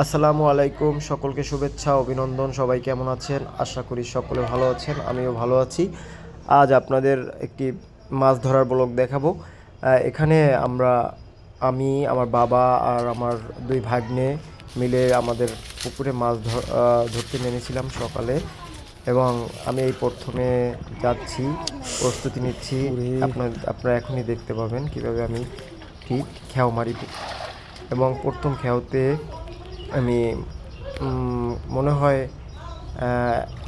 আসসালামু আলাইকুম, সকলকে শুভেচ্ছা অভিনন্দন। সবাই কেমন আছেন? আশা করি সকলে ভালো আছেন, আমিও ভালো আছি। আজ আপনাদের একটি মাছ ধরার ব্লগ দেখাবো। এখানে আমি, আমার বাবা আর আমার দুই ভাগ্নে মিলে আমাদের পুকুরে মাছ ধরতে নেমেছিলাম সকালে, এবং আমি এই প্রথমে যাচ্ছি, প্রস্তুতি নিচ্ছি। আপনারা এখনই দেখতে পাবেন কিভাবে আমি ঠিক খেও মারি, এবং প্রথম খেওতে আমি মনে হয়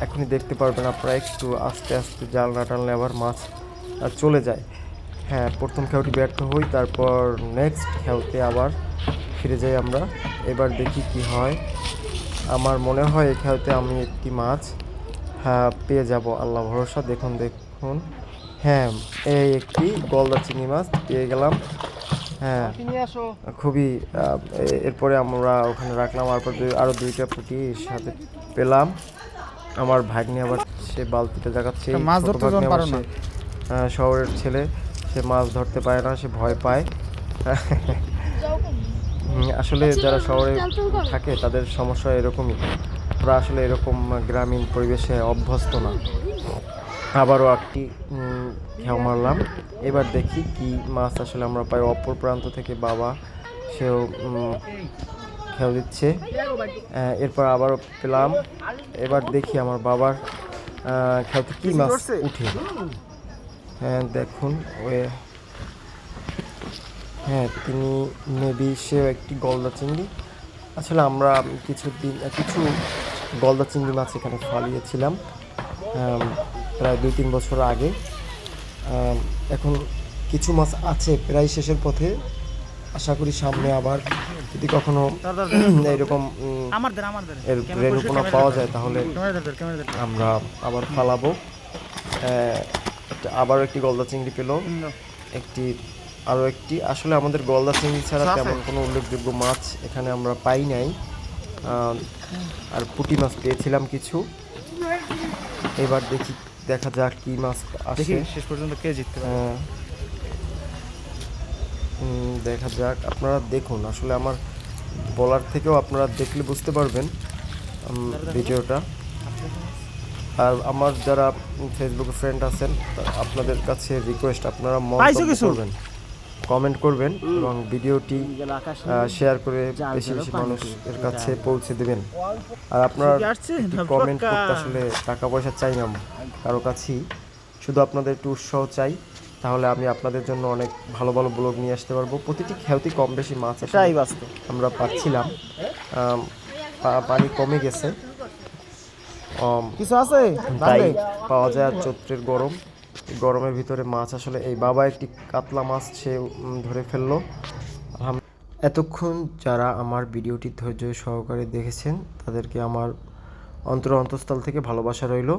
এখনই দেখতে পারবেন আপনারা, একটু আস্তে আস্তে জাল না টানলে আবার মাছ চলে যায়। হ্যাঁ, প্রথম খেয়াটি ব্যর্থ হই, তারপর নেক্সট খেয়াতে আবার ফিরে যাই আমরা। এবার দেখি কি হয়। আমার মনে হয় এই খেয়াতে আমি একটি মাছ পেয়ে যাব, আল্লাহ ভরসা। দেখুন দেখুন, হ্যাঁ, এই একটি গলদা চিংড়ি মাছ পেয়ে গেলাম। হ্যাঁ, খুবই এরপরে আমরা ওখানে রাখলাম, তারপর আরও দুইটা পুঁটি সাথে পেলাম। আমার ভাগ্নে আবার সে বালতিটা জাগাচ্ছে। মাছ ধরতে যখন পারো না, শহরের ছেলে, সে মাছ ধরতে পারে না, সে ভয় পায়। আসলে যারা শহরে থাকে তাদের সমস্যা এরকমই, ওরা আসলে এরকম গ্রামীণ পরিবেশে অভ্যস্ত না। আবারও একটি খেও মারলাম। এবার দেখি কি মাছ আসলে আমরা পাই। অপর প্রান্ত থেকে বাবা, সেও খেও দিচ্ছে। এরপর আবারও পেলাম। এবার দেখি আমার বাবার খেওতে কি মাছ উঠে। হ্যাঁ দেখুন, হ্যাঁ, তিনি মেবি সেও একটি গলদা চিংড়ি। আসলে আমরা কিছু গলদা চিংড়ি মাছ এখানে ফালিয়েছিলাম প্রায় 2-3 বছর আগে। এখন কিছু মাছ আছে প্রায় শেষের পথে। আশা করি সামনে আবার যদি কখনো এইরকম এর রেণুপোনা পাওয়া যায় তাহলে আমরা আবার ফালাবো। আবারও একটি গলদা চিংড়ি পেল, আরও একটি। আসলে আমাদের গলদা চিংড়ি ছাড়া তেমন কোনো উল্লেখযোগ্য মাছ এখানে আমরা পাই নাই। আর পুঁটি মাছ পেয়েছিলাম কিছু। এবার দেখা যাক কি মাছ আসে। শেষ পর্যন্ত কে জিততে পারে। দেখা যাক, আপনারা দেখুন। আসলে আমার বলার থেকেও আপনারা দেখলে বুঝতে পারবেন ভিডিওটা। আর আমার যারা ফেসবুকে ফ্রেন্ড আছেন, আপনাদের কাছে রিকোয়েস্ট, আপনারা মন্তব্য করবেন, কমেন্ট করবেন, এবং ভিডিওটি শেয়ার করে বেশি বেশি মানুষের কাছে পৌঁছে দেবেন। আর আপনার কমেন্ট করতে আসলে টাকা পয়সা চাই না কারো কাছেই, শুধু আপনাদের একটু উৎসাহ চাই। তাহলে আমি আপনাদের জন্য অনেক ভালো ভালো ব্লগ নিয়ে আসতে পারবো। প্রতিটি খেলতে কম বেশি মাছ আমরা পাচ্ছিলাম। পানি কমে গেছে, কিছু আছে তাই পাওয়া যায়। আর চৈত্রের গরমের ভিতরে মাছ আসলে, এই বাবা একটি কাতলা মাছ সে ধরে ফেললো। এতক্ষণ যারা আমার ভিডিওটি ধৈর্য সহকারে দেখেছেন তাদেরকে আমার অন্তরস্থল থেকে ভালোবাসা রইল।